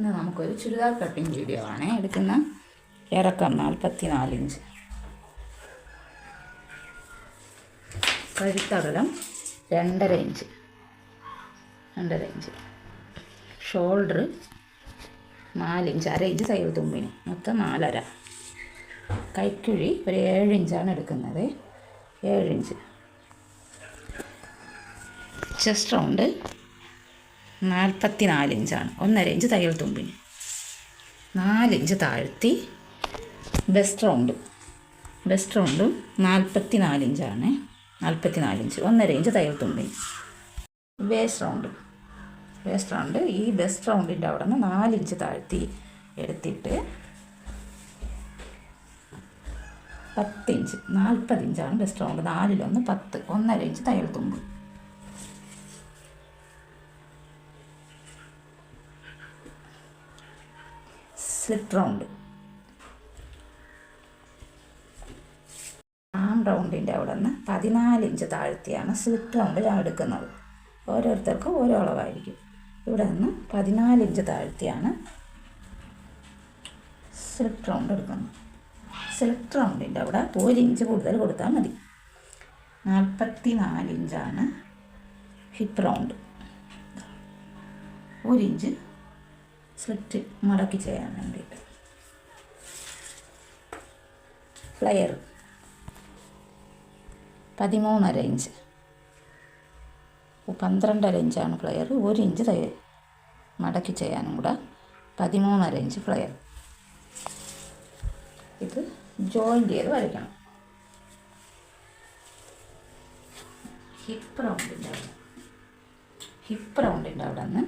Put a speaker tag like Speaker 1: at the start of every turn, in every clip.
Speaker 1: ഇന്ന് നമുക്കൊരു churidar cutting video ആണ് എടുക്കുന്ന. ഇറക്കം 44 ഇഞ്ച്, കഴുത്തകലം 2.5 ഇഞ്ച്, ഷോൾഡർ 4 ഇഞ്ച്, 1/2 ഇഞ്ച് തയ്യൽ തുമ്പിന്, മൊത്തം 4.5. കൈക്കുഴി ഒരു 7 ഇഞ്ചാണ് എടുക്കുന്നത്, 7 ഇഞ്ച്. ചെസ്റ്റ് റൗണ്ട് 44 ഇഞ്ചാണ്, 1.5 ഇഞ്ച് തയ്യൽ തുമ്പിന്, 4 ഇഞ്ച് താഴ്ത്തി. ബെസ്റ്റ് റൗണ്ടും 44 ഇഞ്ചാണ്, 44 ഇഞ്ച്, 1.5 ഇഞ്ച് തയ്യൽ തുമ്പിന്. വേസ്റ്റ് റൗണ്ട് ഈ ബെസ്റ്റ് റൗണ്ടിൻ്റെ അവിടെ നിന്ന് 4 ഇഞ്ച് താഴ്ത്തി എടുത്തിട്ട് 10 ഇഞ്ച്, 40 ഇഞ്ചാണ് ബെസ്റ്റ് റൗണ്ട്, 4-1 10, 1.5 ഇഞ്ച് തയ്യൽ തുമ്പ്. സ്ലിറ്റ് റൗണ്ട് ആം റൗണ്ടിൻ്റെ അവിടെ നിന്ന് 14 ഇഞ്ച് താഴ്ത്തിയാണ് സ്ലിറ്റ് റൗണ്ട് ഞാൻ എടുക്കുന്നത്. ഓരോരുത്തർക്കും ഓരോ അളവായിരിക്കും. ഇവിടെ നിന്ന് 14 ഇഞ്ച് താഴ്ത്തിയാണ് സ്ലിറ്റ് റൗണ്ട് എടുക്കുന്നത്. സ്ലിറ്റ് റൗണ്ടിൻ്റെ അവിടെ 1 ഇഞ്ച് കൂടുതൽ കൊടുത്താൽ മതി. 44 ഇഞ്ചാണ് ഹിപ്പ് റൗണ്ട്, 1 ഇഞ്ച് സ്ലിറ്റ് മടക്കി ചെയ്യാൻ വേണ്ടിയിട്ട്. ഫ്ലയർ 13.5 ഇഞ്ച്, 12.5 ഇഞ്ചാണ് ഫ്ലയർ, 1 ഇഞ്ച് മടക്കി ചെയ്യാനും കൂടെ 13.5 ഇഞ്ച് ഫ്ലയർ. ഇത് ജോയിൻ്റ് ചെയ്ത് വരയ്ക്കണം. ഹിപ്പ് റൗണ്ടിൻ്റെ അവിടെ നിന്ന്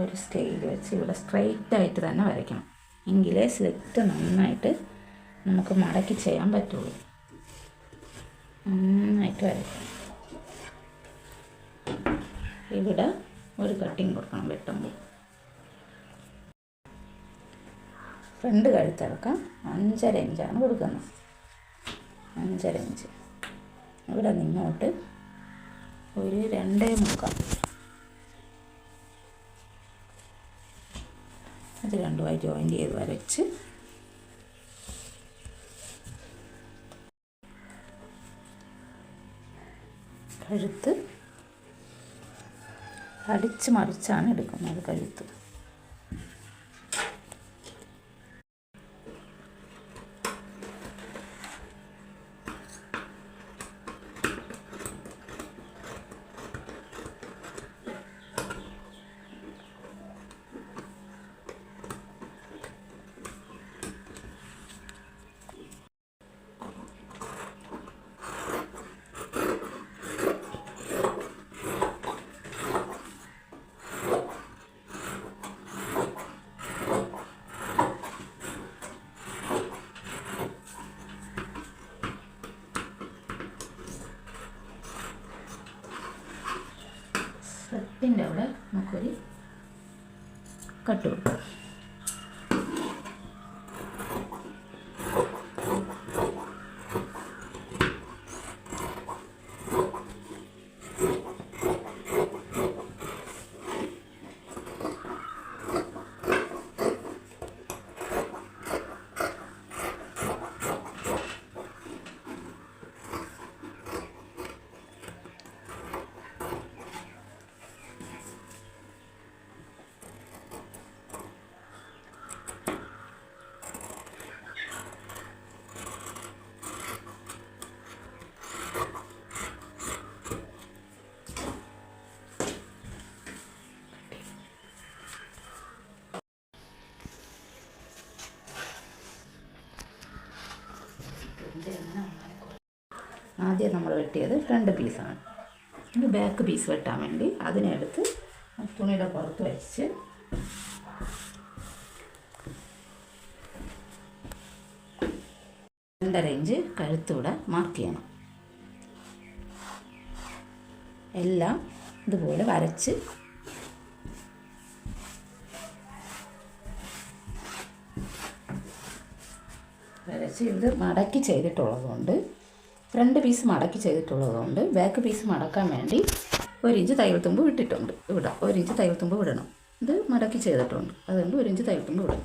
Speaker 1: ഒരു സ്കെയിൽ വെച്ച് ഇവിടെ സ്ട്രെയിറ്റായിട്ട് തന്നെ വരയ്ക്കണം. എങ്കിലേ സ്ലിറ്റ് നന്നായിട്ട് നമുക്ക് മടക്കി ചെയ്യാൻ പറ്റുള്ളൂ. നന്നായിട്ട് വരയ്ക്കണം. ഇവിടെ ഒരു കട്ടിങ് കൊടുക്കണം വെട്ടുമ്പോൾ. ഫ്രണ്ട് കഴുത്തിറക്കാം 5.5 ഇഞ്ചാണ് കൊടുക്കുന്നത്, 5.5 ഇഞ്ച്. ഇവിടെ നിന്നോട്ട് ഒരു 2.75, അത് രണ്ടുമായി ജോയിൻ്റ് ചെയ്ത് വരച്ച് കഴുത്ത് അടിച്ച് മറിച്ചാണ് എടുക്കുന്നത്. കഴുത്ത് സ്ലിറ്റിൻ്റെ അവിടെ നമുക്കൊരു കട്ട് കൊടുക്കാം. ആദ്യം നമ്മൾ വെട്ടിയത് ഫ്രണ്ട് പീസാണ്. ഇനി ബാക്ക് പീസ് വെട്ടാൻ വേണ്ടി അതിനെടുത്ത് തുണിയുടെ പുറത്ത് വെച്ച് രണ്ടര ഇഞ്ച് കഴുത്തൂടെ മാർക്ക് ചെയ്യണം. എല്ലാം ഇതുപോലെ വരച്ച് ഇത് മടക്കി ചെയ്തിട്ടുള്ളതുകൊണ്ട്, ഫ്രണ്ട് പീസ് മടക്കി ചെയ്തിട്ടുള്ളതുകൊണ്ട് ബാക്ക് പീസ് മടക്കാൻ വേണ്ടി 1 ഇഞ്ച് തയ്യൽ തുമ്പ് വിട്ടിട്ടുണ്ട്. ഇവിടെ 1 ഇഞ്ച് തയ്യൽ തുമ്പ് വിടണം. ഇത് മടക്കി ചെയ്തിട്ടുണ്ട്, അതുകൊണ്ട് 1 ഇഞ്ച് തയ്യൽത്തുമ്പ് ഇടും.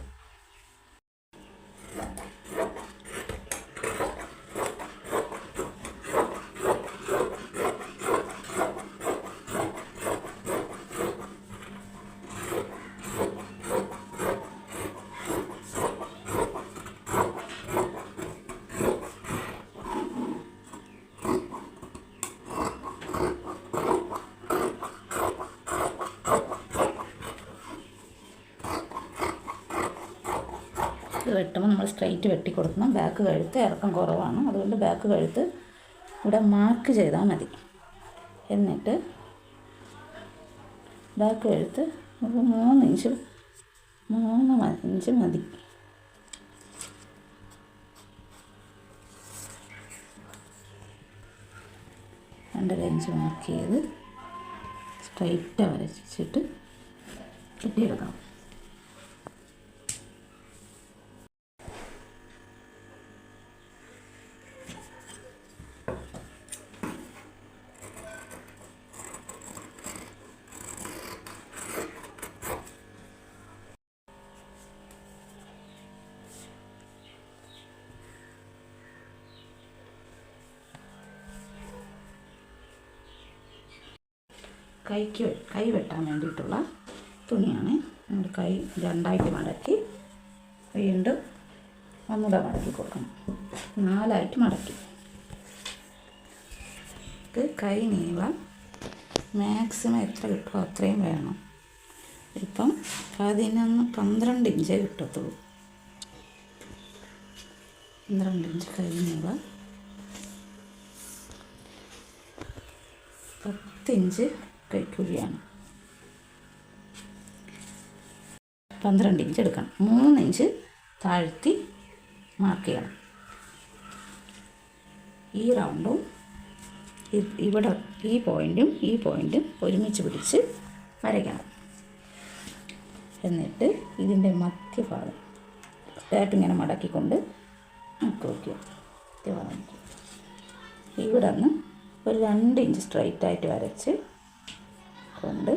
Speaker 1: ഇത് വെട്ടുമ്പോൾ നമ്മൾ സ്ട്രൈറ്റ് വെട്ടി കൊടുക്കണം. ബാക്ക് കഴുത്ത് ഇറക്കം കുറവാണ്, അതുകൊണ്ട് ബാക്ക് കഴുത്ത് ഇവിടെ മാർക്ക് ചെയ്താൽ മതി. എന്നിട്ട് ബാക്ക് കഴുത്ത് ഒരു 3 ഇഞ്ച് മതി. രണ്ടര ഇഞ്ച് മാർക്ക് ചെയ്ത് സ്ട്രൈറ്റ് വരച്ചിട്ട് കെട്ടിയെടുക്കണം. കൈ വെട്ടാൻ വേണ്ടിയിട്ടുള്ള തുണിയാണ്. നമ്മൾ കൈ 2ആയിട്ട് മടക്കി വീണ്ടും ഒന്നുകൂടെ മടക്കി കൊടുക്കണം. 4ആയിട്ട് മടക്കി. കൈ നീളം മാക്സിമം എത്ര കിട്ടുമോ അത്രയും വേണം. ഇപ്പം 12 ഇഞ്ചേ കിട്ടത്തുള്ളൂ. 12 ഇഞ്ച് കൈ നീളം, 10 ഇഞ്ച് കൈക്കുഴിയാണ്. 12 ഇഞ്ച് എടുക്കണം. 3 ഇഞ്ച് താഴ്ത്തി മാർക്ക് ചെയ്യണം. ഈ റൗണ്ടും ഇവിടെ ഈ പോയിൻറ്റും ഒരുമിച്ച് പിടിച്ച് വരയ്ക്കണം. എന്നിട്ട് ഇതിൻ്റെ മധ്യഭാഗം ഇങ്ങനെ മടക്കിക്കൊണ്ട് നോക്കുക. മധ്യഭാഗം ഇവിടെ നിന്ന് ഒരു 2 ഇഞ്ച് സ്ട്രൈറ്റായിട്ട് വരച്ച് കൊണ്ട്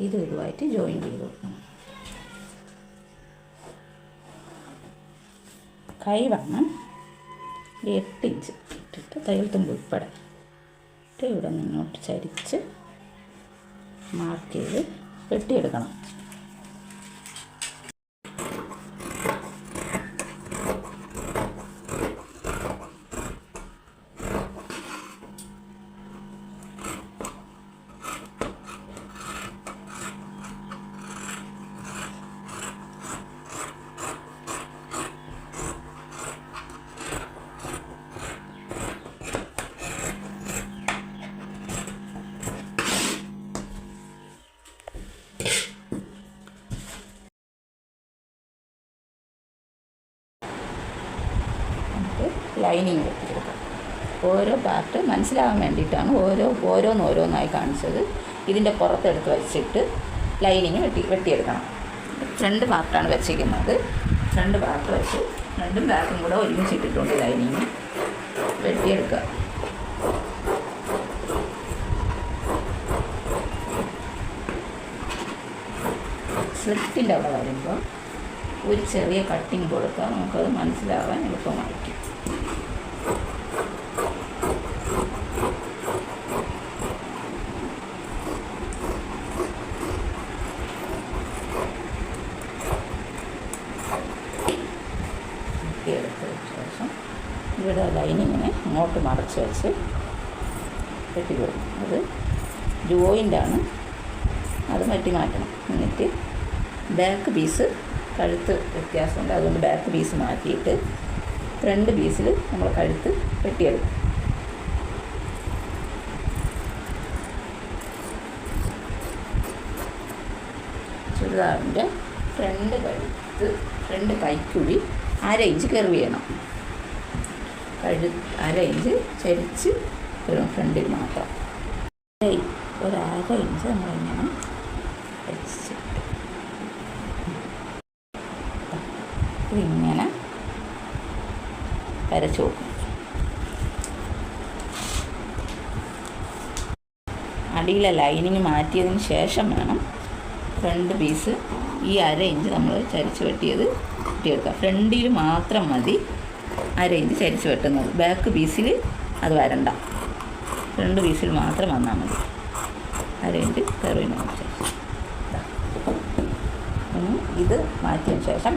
Speaker 1: ഇതുമായിട്ട് ജോയിൻ ചെയ്ത് കൊടുക്കണം. കൈ വണ്ണം 8 ഇഞ്ച് ഇട്ടിട്ട് തയ്യൽത്തുമ്പ് ഉൾപ്പെടെ ഇവിടെ നിന്നോട്ട് ചരിച്ച് മാർക്ക് ചെയ്ത് വെട്ടിയെടുക്കണം. ലൈനിങ് വെട്ടിയെടുക്കാം. ഓരോ പാർട്ട് മനസ്സിലാകാൻ വേണ്ടിയിട്ടാണ് ഓരോന്നായി കാണിച്ചത്. ഇതിൻ്റെ പുറത്തെടുത്ത് വെച്ചിട്ട് ലൈനിങ് വെട്ടിയെടുക്കണം. ഫ്രണ്ട് പാർട്ടാണ് വെച്ചിരിക്കുന്നത്. ഫ്രണ്ട് പാർട്ട് വെച്ച് ഫ്രണ്ടും ബാക്കും കൂടെ ഒരുമിച്ചിട്ടിട്ടുണ്ട്. ലൈനിങ് വെട്ടിയെടുക്കുക. സ്ലിറ്റിൻ്റെ അവിടെ വരുമ്പോൾ ഒരു ചെറിയ കട്ടിങ് കൊടുത്താൽ നമുക്കത് മനസ്സിലാവാൻ എളുപ്പമായിരിക്കും. എടുത്തതിന് ശേഷം ഇവിടെ ലൈനിങ്ങിനെ അങ്ങോട്ട് മറച്ച് വെച്ച് വെട്ടി കൊടുക്കും. അത് ജോയിൻ്റാണ്, അത് വെട്ടി മാറ്റണം. എന്നിട്ട് ബാക്ക് പീസ് കഴുത്ത് വ്യത്യാസമുണ്ട്, അതുകൊണ്ട് ബാക്ക് പീസ് മാറ്റിയിട്ട് ഫ്രണ്ട് പീസിൽ നമ്മൾ കഴുത്ത് വെട്ടിയെടുക്കും. ചുരിദാറിൻ്റെ ഫ്രണ്ട് കൈക്കുഴി 1/2 ഇഞ്ച് കർവ് ചെയ്യണം. അര ഇഞ്ച് ചരിച്ച് വരും ഫ്രണ്ടിൽ മാത്രം. ഒരു 1/2 ഇഞ്ച് നമ്മളിങ്ങനെ വെച്ചിട്ട് ഇതിങ്ങനെ വരച്ച് കൊടുക്കും. അടിയിലെ ലൈനിങ് മാറ്റിയതിന് ശേഷം വേണം ഫ്രണ്ട് പീസ് ഈ 1/2 ഇഞ്ച് നമ്മൾ ചരിച്ച് വെട്ടിയെടുക്കുക. ഫ്രണ്ടിൽ മാത്രം മതി 1/2 ഇഞ്ച് ചരിച്ച് വെട്ടുന്നത്. ബാക്ക് പീസിൽ അത് വരണ്ട, ഫ്രണ്ട് പീസിൽ മാത്രം വന്നാൽ മതി. 1/2 ഇഞ്ച് കർവിന് വെച്ച് ഇത് മാറ്റിയതിന് ശേഷം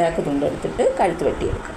Speaker 1: ബാക്ക് തുണ്ടെടുത്തിട്ട് കഴുത്ത് വെട്ടിയെടുക്കുക.